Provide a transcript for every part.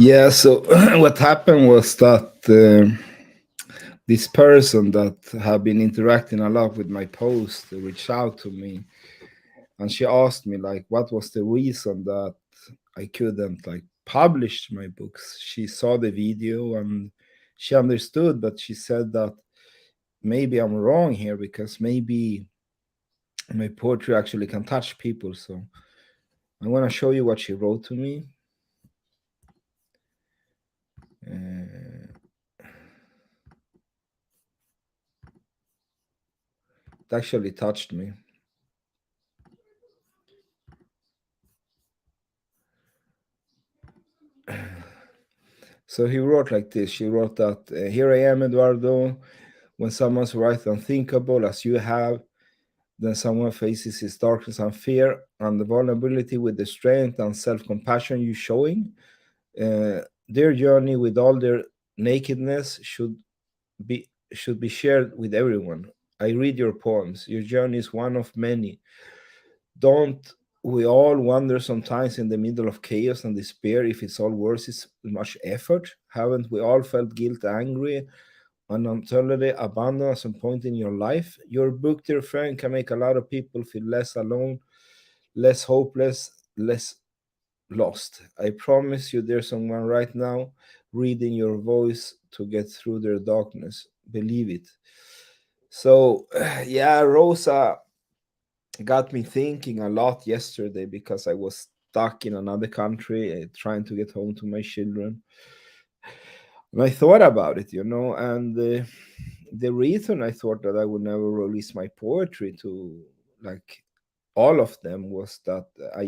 Yeah, so what happened was that this person that had been interacting a lot with my post reached out to me, and she asked me like what was the reason that I couldn't like publish my books. She saw the video and she understood, but she said that maybe I'm wrong here because maybe my poetry actually can touch people. So I'm gonna show you what she wrote to me. It actually touched me. So he wrote like this. She wrote that here I am, Eduardo. When someone's right unthinkable as you have, then someone faces his darkness and fear and the vulnerability with the strength and self-compassion you're showing. Their journey with all their nakedness should be shared with everyone. I read your poems. Your journey is one of many. Don't we all wonder sometimes in the middle of chaos and despair if it's all worth as much effort? Haven't we all felt guilt, angry, and untolerably abandoned at some point in your life? Your book, dear friend, can make a lot of people feel less alone, less hopeless, less lost. I promise you, there's someone right now reading your voice to get through their darkness. Believe it. So, yeah, Rosa got me thinking a lot yesterday because I was stuck in another country trying to get home to my children. And I thought about it, and the reason I thought that I would never release my poetry to like all of them was that I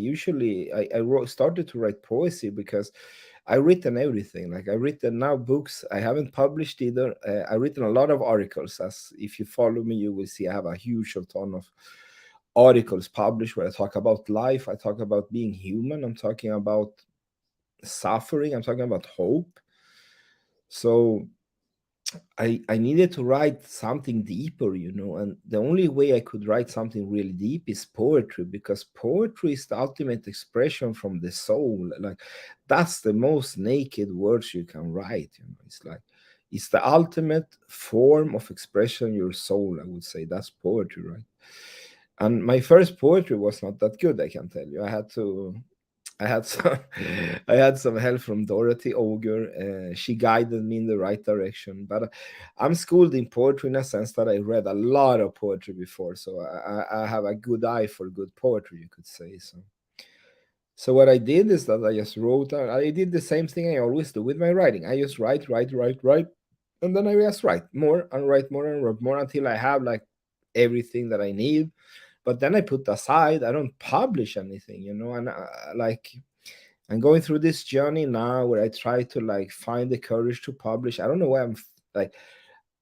started to write poesy because I written everything. Like I written now books. I haven't published either. I written a lot of articles. As if you follow me, you will see I have a huge ton of articles published where I talk about life. I talk about being human. I'm talking about suffering. I'm talking about hope. So I needed to write something deeper, and the only way I could write something really deep is poetry, because poetry is the ultimate expression from the soul. Like that's the most naked words you can write. It's like it's the ultimate form of expression your soul. I would say that's poetry, right? And my first poetry was not that good, I can tell you. I had some I had some help from Dorothy Auger. She guided me in the right direction. But I'm schooled in poetry in a sense that I read a lot of poetry before, so I have a good eye for good poetry, you could say. So what I did is that I just wrote. I did the same thing I always do with my writing. I just write, write, write, write, and then I just write more and write more and write more until I have like everything that I need. But then I put aside. I don't publish anything, and like I'm going through this journey now where I try to like find the courage to publish. I don't know why like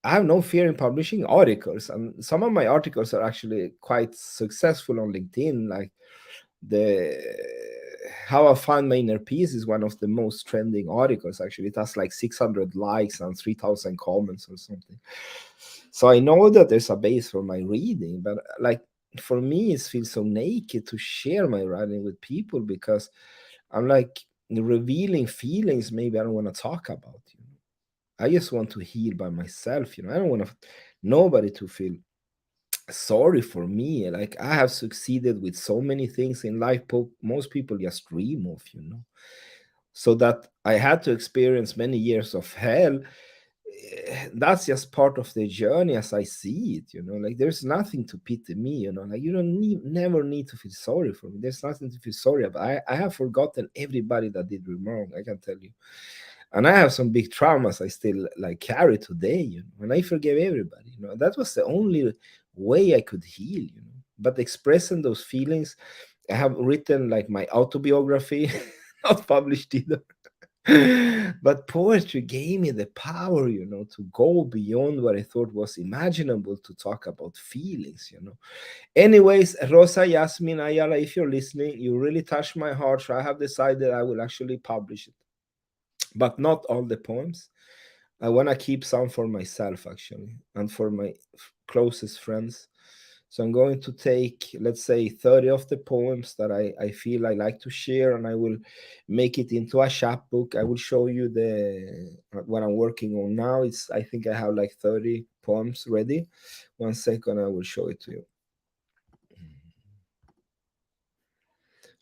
I have no fear in publishing articles, and some of my articles are actually quite successful on LinkedIn. Like the how I find my inner peace is one of the most trending articles. Actually, it has like 600 likes and 3,000 comments or something. So I know that there's a base for my reading, but like for me, it feels so naked to share my writing with people because I'm like revealing feelings maybe I don't want to talk about. I just want to heal by myself. I don't want nobody to feel sorry for me. Like I have succeeded with so many things in life most people just dream of. So that I had to experience many years of hell, that's just part of the journey as I see it. Like there's nothing to pity me. Like you don't never need to feel sorry for me. There's nothing to feel sorry about. I have forgotten everybody that did me wrong, I can tell you. And I have some big traumas I still like carry today. And I forgive everybody. That was the only way I could heal. But expressing those feelings, I have written like my autobiography, not published either. But poetry gave me the power to go beyond what I thought was imaginable to talk about feelings. Anyways, Rosa Yasmin Ayala, if you're listening, you really touched my heart. So I have decided I will actually publish it, but not all the poems. I want to keep some for myself actually and for my closest friends. So I'm going to take, let's say, 30 of the poems that I feel I like to share, and I will make it into a chapbook. I will show you the what I'm working on now. I think I have like 30 poems ready. 1 second, I will show it to you.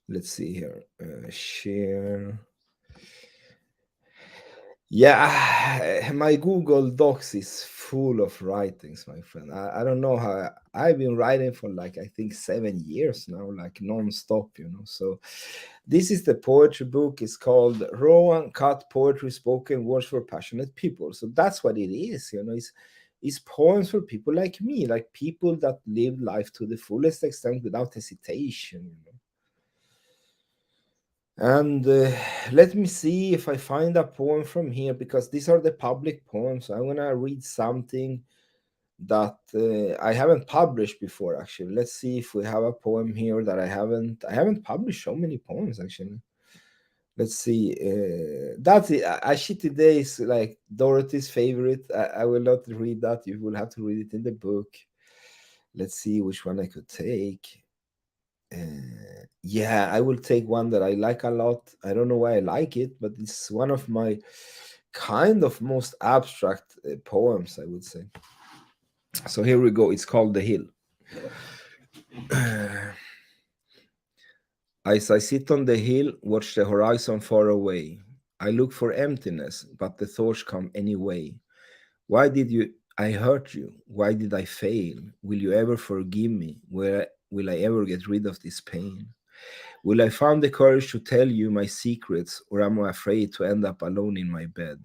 Let's see here. Share. Yeah, my Google Docs is full of writings, my friend. I don't know how I've been writing for like I think 7 years now, like non-stop. So this is the poetry book. It's called Raw and Cut Poetry Spoken Words for Passionate People. So that's what it is. It's poems for people like me, like people that live life to the fullest extent without hesitation. And let me see if I find a poem from here because these are the public poems. I'm gonna read something that I haven't published before. Actually, let's see if we have a poem here that I haven't. I haven't published so many poems actually. Let's see. That's it. A shitty day is like Dorothy's favorite. I will not read that. You will have to read it in the book. Let's see which one I could take. Yeah, I will take one that I like a lot. I don't know why I like it, but it's one of my kind of most abstract poems, I would say. So here we go. It's called The Hill. As I sit on the hill, watch the horizon far away. I look for emptiness, but the thoughts come anyway. Why did I hurt you? Why did I fail? Will you ever forgive me? Will I ever get rid of this pain? Will I find the courage to tell you my secrets, or am I afraid to end up alone in my bed?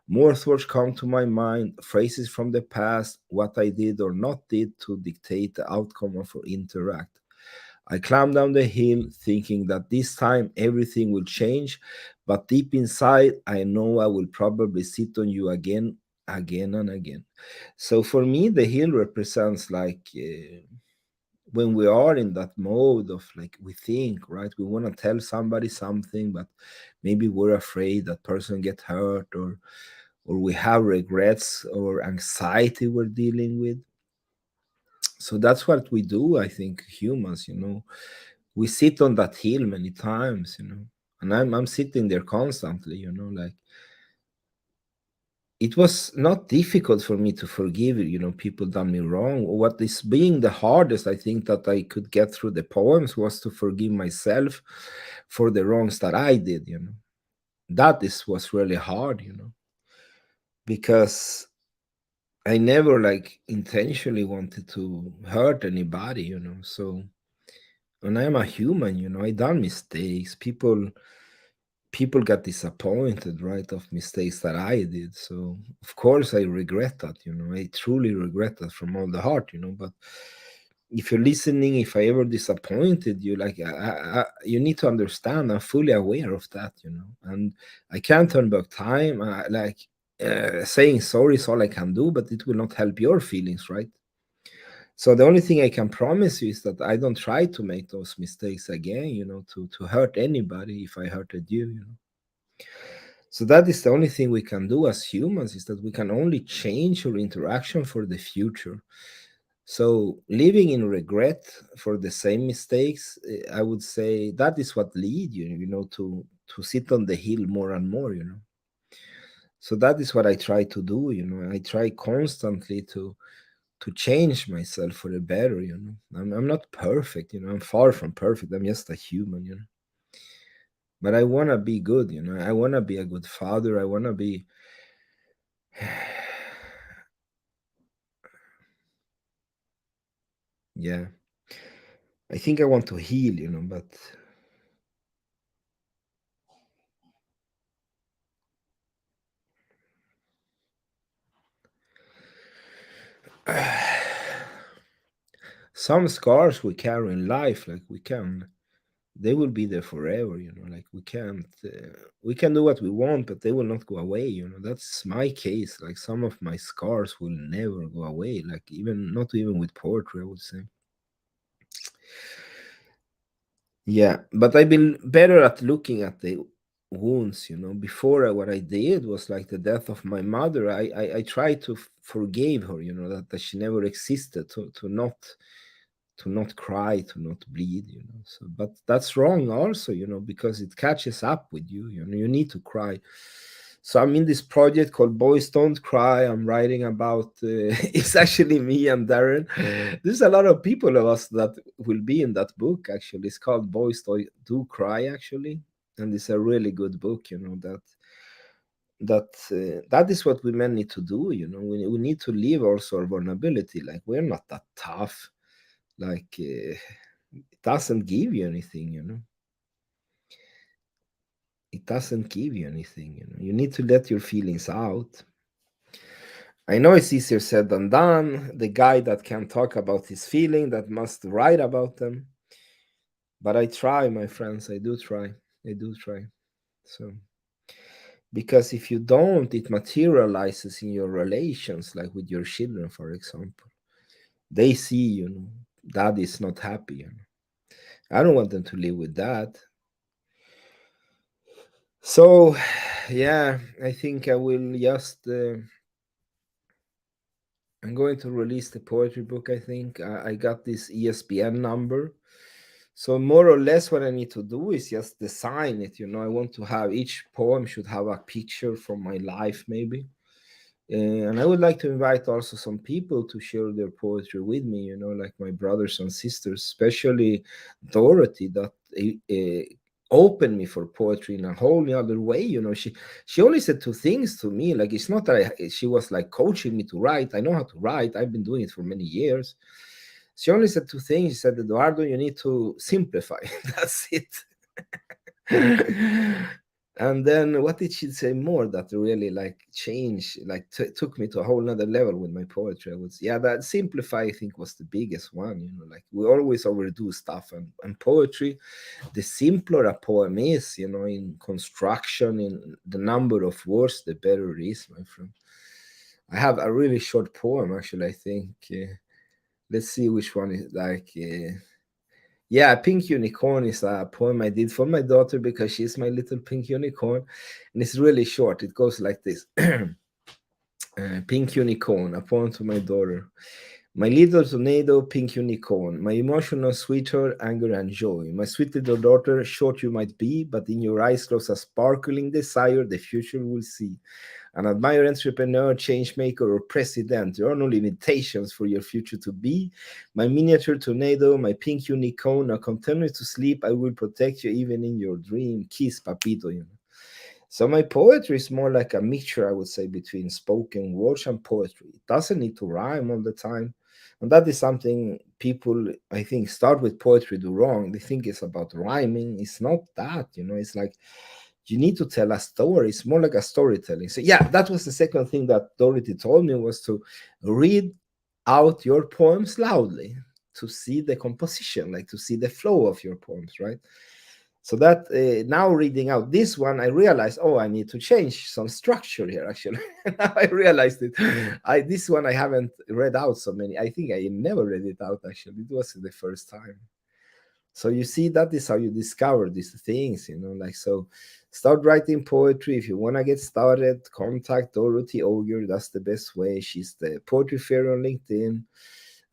More thoughts come to my mind, phrases from the past, what I did or not did to dictate the outcome of our interact. I climb down the hill thinking that this time everything will change, but deep inside, I know I will probably sit on you again, again, and again. So for me, the hill represents like when we are in that mode of like we think, right, we want to tell somebody something, but maybe we're afraid that person get hurt, or we have regrets or anxiety we're dealing with. So that's what we do, I think, humans. We sit on that hill many times. And I'm sitting there constantly. Like it was not difficult for me to forgive, people done me wrong. What is being the hardest, I think, that I could get through the poems was to forgive myself for the wrongs that I did. That is was really hard, because I never like intentionally wanted to hurt anybody, So, and I am a human, I done mistakes. People got disappointed, right, of mistakes that I did. So of course I regret that, I truly regret that from all the heart, But if you're listening, if I ever disappointed you, like you need to understand, I'm fully aware of that, and I can't turn back time. Saying sorry is all I can do, but it will not help your feelings, right? So the only thing I can promise you is that I don't try to make those mistakes again, to hurt anybody if I hurted you. So that is the only thing we can do as humans, is that we can only change our interaction for the future. So living in regret for the same mistakes, I would say that is what lead you, to sit on the hill more and more. So that is what I try to do, I try constantly to change myself for the better, I'm not perfect, I'm far from perfect. I'm just a human. But I want to be good, I want to be a good father. I want to be yeah, I think I want to heal, but some scars we carry in life, like they will be there forever, like we can do what we want, but they will not go away, that's my case. Like some of my scars will never go away, like even not even with poetry, I would say. Yeah, but I've been better at looking at the wounds, Before, what I did was like the death of my mother. I tried to forgive her, that she never existed, to not cry, to not bleed, So, but that's wrong also, because it catches up with you. You need to cry. So I'm in this project called Boys Don't Cry. I'm writing about. It's actually me and Darren. There's a lot of people of us that will be in that book. Actually, it's called Boys Do Cry. Actually, and it's a really good book. That is what we men need to do. We need to leave also our vulnerability. Like we're not that tough. Like it doesn't give you anything. It doesn't give you anything. You need to let your feelings out. I know it's easier said than done. The guy that can talk about his feeling, that must write about them. But I try, my friends. I do try. I do try. So because if you don't, it materializes in your relations, like with your children, for example. They see, dad is not happy. I don't want them to live with that. So, yeah, I think I will just. I'm going to release the poetry book. I think I got this ESPN number. So more or less, what I need to do is just design it. I want to have each poem should have a picture from my life, maybe. And I would like to invite also some people to share their poetry with me, like my brothers and sisters, especially Dorothy, that opened me for poetry in a whole other way. She only said two things to me. Like it's not that she was like coaching me to write. I know how to write. I've been doing it for many years. She only said two things. She said, Eduardo, you need to simplify. That's it. And then what did she say more that really like changed, like took me to a whole nother level with my poetry? I would say, yeah, that simplify, I think, was the biggest one. Like we always overdo stuff, and poetry, the simpler a poem is, in construction, in the number of words, the better it is, my friend. I have a really short poem, actually, I think. Let's see which one is like. Yeah, Pink Unicorn is a poem I did for my daughter because she's my little pink unicorn. And it's really short. It goes like this. Pink Unicorn, a poem to my daughter. My little tornado, pink unicorn, my emotional sweetheart, anger and joy. My sweet little daughter, short you might be, but in your eyes glows a sparkling desire the future will see. an admired entrepreneur, change maker, or president. There are no limitations for your future to be. My miniature tornado, my pink unicorn, now continue to sleep. I will protect you even in your dream. Kiss, papito, you know. So my poetry is more like a mixture, I would say, between spoken words and poetry. It doesn't need to rhyme all the time. And that is something people, I think, start with poetry do wrong. They think it's about rhyming. It's not that, you know, it's like you need to tell a story. It's more like a storytelling. So yeah, that was the second thing that Dorothy told me, was to read out your poems loudly, to see the composition, like to see the flow of your poems, right? So that now reading out this one, I realized, oh, I need to change some structure here. Actually, now I realized it. This one I haven't read out so many. I think I never read it out. Actually, it was the first time. So you see, that is how you discover these things, you know. Like, so start writing poetry. If you want to get started, contact Dorothy Ogier. That's the best way. She's the poetry fairy on LinkedIn.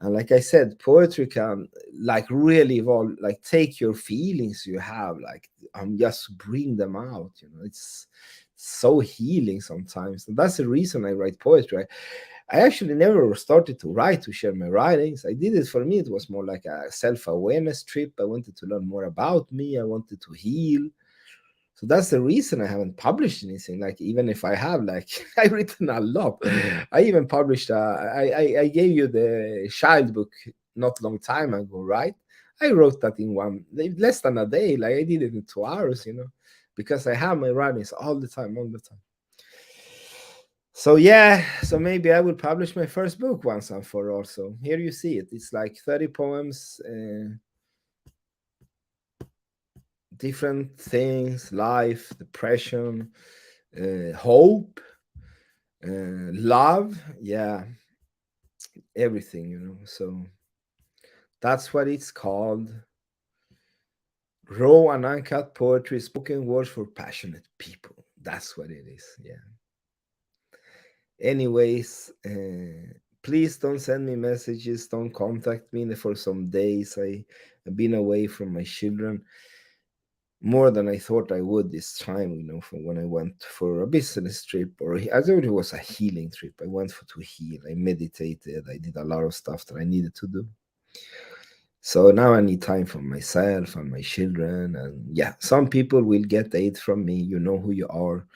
And like I said, poetry can like really evolve, like take your feelings you have, like just bring them out, you know. It's so healing sometimes. And that's the reason I write poetry. I actually never started to write to share my writings. I did it, for me, it was more like a self-awareness trip. I wanted to learn more about me. I wanted to heal. So that's the reason I haven't published anything. Like, even if I have, like, I've written a lot. I even published. I gave you the child book not long time ago, right? I wrote that in less than a day. Like, I did it in 2 hours, you know, because I have my writings all the time, all the time. So yeah, so maybe I will publish my first book once and for all. So here you see it. It's like 30 poems, different things: life, depression, hope, love, yeah, everything, you know. So that's what it's called: raw and uncut poetry, spoken words for passionate people. That's what it is. Yeah. Anyways, please don't send me messages, don't contact me for some days. I've been away from my children more than I thought I would this time, you know, from when I went for a business trip, or I thought it was a healing trip. I went to heal. I meditated. I did a lot of stuff that I needed to do. So now I need time for myself and my children. And yeah, some people will get aid from me. You know who you are,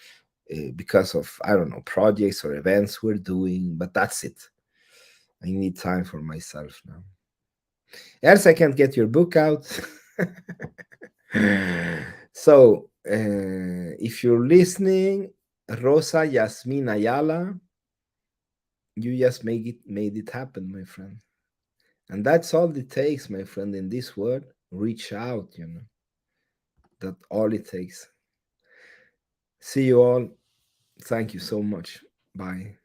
because of, I don't know, projects or events we're doing, but that's it. I need time for myself now. Else I can't get your book out. So, if you're listening, Rosa Yasmin Ayala, you just made it happen, my friend. And that's all it takes, my friend, in this world. Reach out, you know. That's all it takes. See you all. Thank you so much. Bye.